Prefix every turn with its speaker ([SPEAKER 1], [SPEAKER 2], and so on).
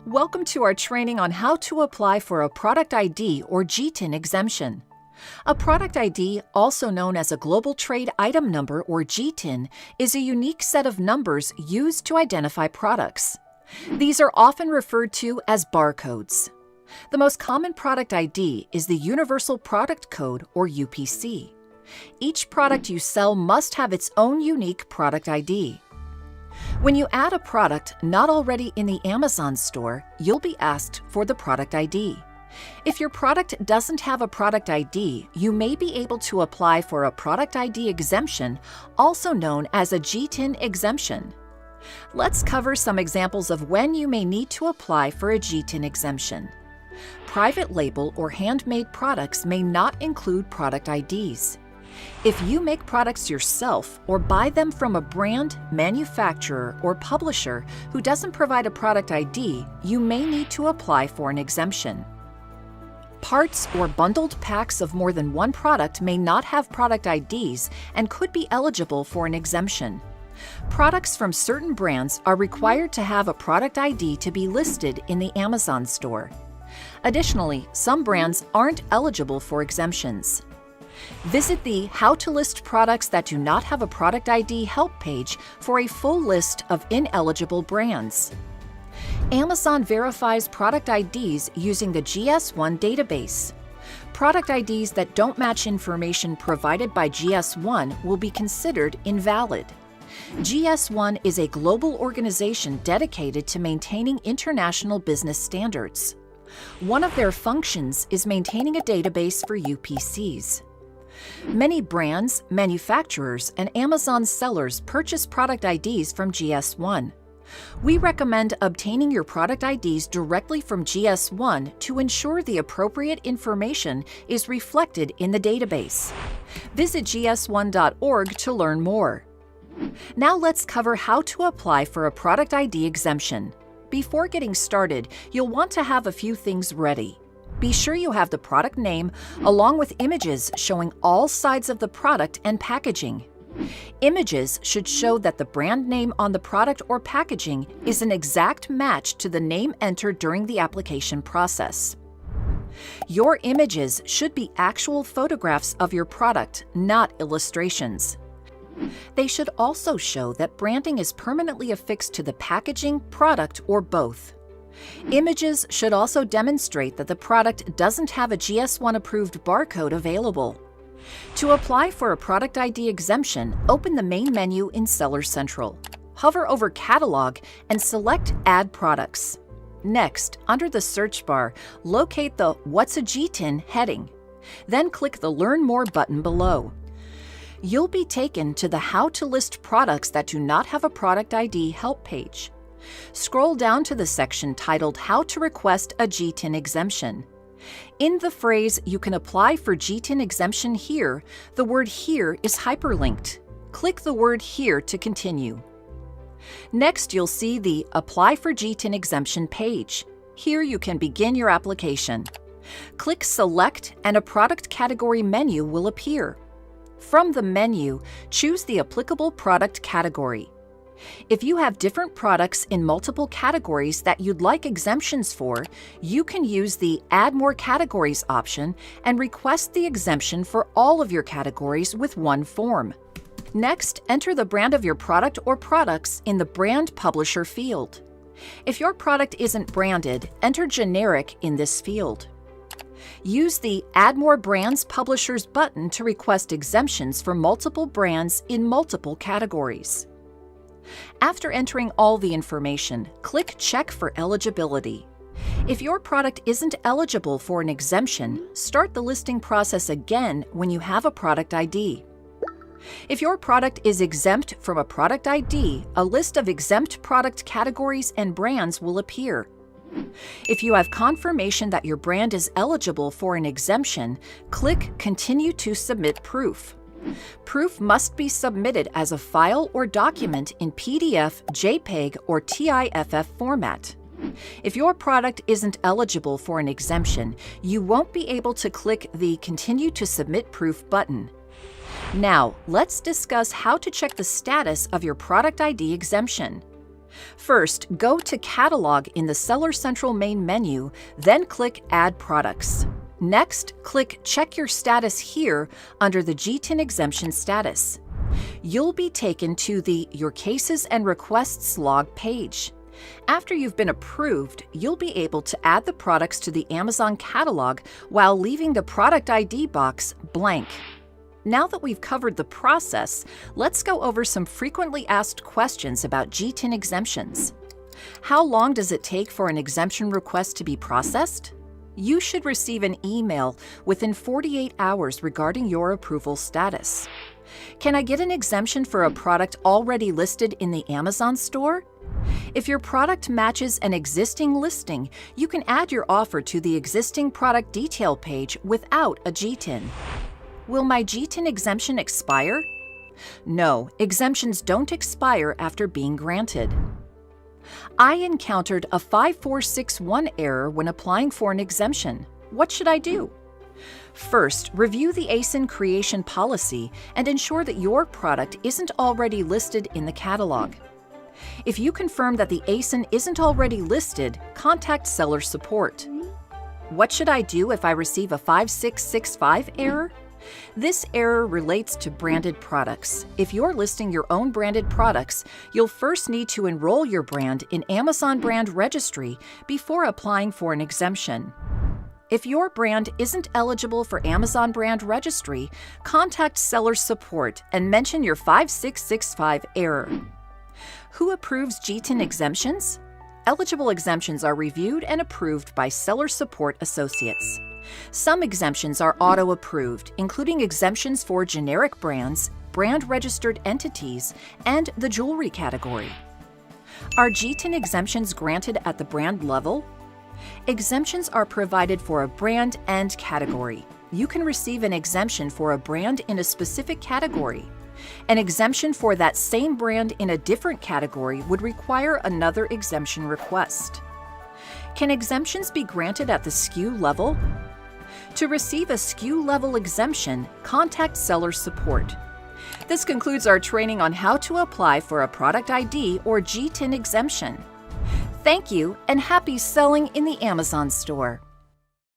[SPEAKER 1] Welcome to our training on how to apply for a Product ID or GTIN exemption. A Product ID, also known as a Global Trade Item Number or GTIN, is a unique set of numbers used to identify products. These are often referred to as barcodes. The most common product ID is the Universal Product Code or UPC. Each product you sell must have its own unique product ID. When you add a product not already in the Amazon store, you'll be asked for the product ID. If your product doesn't have a product ID, you may be able to apply for a product ID exemption, also known as a GTIN exemption. Let's cover some examples of when you may need to apply for a GTIN exemption. Private label or handmade products may not include product IDs. If you make products yourself or buy them from a brand, manufacturer, or publisher who doesn't provide a product ID, you may need to apply for an exemption. Parts or bundled packs of more than one product may not have product IDs and could be eligible for an exemption. Products from certain brands are required to have a product ID to be listed in the Amazon store. Additionally, some brands aren't eligible for exemptions. Visit the How to List Products That Do Not Have a Product ID help page for a full list of ineligible brands. Amazon verifies product IDs using the GS1 database. Product IDs that don't match information provided by GS1 will be considered invalid. GS1 is a global organization dedicated to maintaining international business standards. One of their functions is maintaining a database for UPCs. Many brands, manufacturers, and Amazon sellers purchase product IDs from GS1. We recommend obtaining your product IDs directly from GS1 to ensure the appropriate information is reflected in the database. Visit gs1.org to learn more. Now let's cover how to apply for a product ID exemption. Before getting started, you'll want to have a few things ready. Be sure you have the product name along with images showing all sides of the product and packaging. Images should show that the brand name on the product or packaging is an exact match to the name entered during the application process. Your images should be actual photographs of your product, not illustrations. They should also show that branding is permanently affixed to the packaging, product, or both. Images should also demonstrate that the product doesn't have a GS1 approved barcode available. To apply for a product ID exemption, open the main menu in Seller Central. Hover over Catalog and select Add Products. Next, under the search bar, locate the What's a GTIN heading. Then click the Learn More button below. You'll be taken to the How to List Products That Do Not Have a Product ID help page. Scroll down to the section titled How to Request a GTIN Exemption. In the phrase "You can apply for GTIN exemption here," the word "here" is hyperlinked. Click the word "here" to continue. Next, you'll see the Apply for GTIN Exemption page. Here you can begin your application. Click Select and a product category menu will appear. From the menu, choose the applicable product category. If you have different products in multiple categories that you'd like exemptions for, you can use the Add More Categories option and request the exemption for all of your categories with one form. Next, enter the brand of your product or products in the Brand Publisher field. If your product isn't branded, enter Generic in this field. Use the Add More Brands Publishers button to request exemptions for multiple brands in multiple categories. After entering all the information, click Check for Eligibility. If your product isn't eligible for an exemption, start the listing process again when you have a product ID. If your product is exempt from a product ID, a list of exempt product categories and brands will appear. If you have confirmation that your brand is eligible for an exemption, click Continue to submit proof. Proof must be submitted as a file or document in PDF, JPEG, or TIFF format. If your product isn't eligible for an exemption, you won't be able to click the Continue to Submit Proof button. Now, let's discuss how to check the status of your product ID exemption. First, go to Catalog in the Seller Central main menu, then click Add Products. Next, click Check Your Status here under the GTIN Exemption status. You'll be taken to the Your Cases and Requests log page. After you've been approved, you'll be able to add the products to the Amazon catalog while leaving the Product ID box blank. Now that we've covered the process, let's go over some frequently asked questions about GTIN exemptions. How long does it take for an exemption request to be processed? You should receive an email within 48 hours regarding your approval status. Can I get an exemption for a product already listed in the Amazon store? If your product matches an existing listing, you can add your offer to the existing product detail page without a GTIN. Will my GTIN exemption expire? No, exemptions don't expire after being granted. I encountered a 5461 error when applying for an exemption. What should I do? First, review the ASIN creation policy and ensure that your product isn't already listed in the catalog. If you confirm that the ASIN isn't already listed, contact seller support. What should I do if I receive a 5665 error? This error relates to branded products. If you're listing your own branded products, you'll first need to enroll your brand in Amazon Brand Registry before applying for an exemption. If your brand isn't eligible for Amazon Brand Registry, contact seller support and mention your 5665 error. Who approves GTIN exemptions? Eligible exemptions are reviewed and approved by Seller Support Associates. Some exemptions are auto-approved, including exemptions for generic brands, brand-registered entities, and the jewelry category. Are GTIN exemptions granted at the brand level? Exemptions are provided for a brand and category. You can receive an exemption for a brand in a specific category. An exemption for that same brand in a different category would require another exemption request. Can exemptions be granted at the SKU level? To receive a SKU level exemption, contact seller support. This concludes our training on how to apply for a product ID or GTIN exemption. Thank you and happy selling in the Amazon store.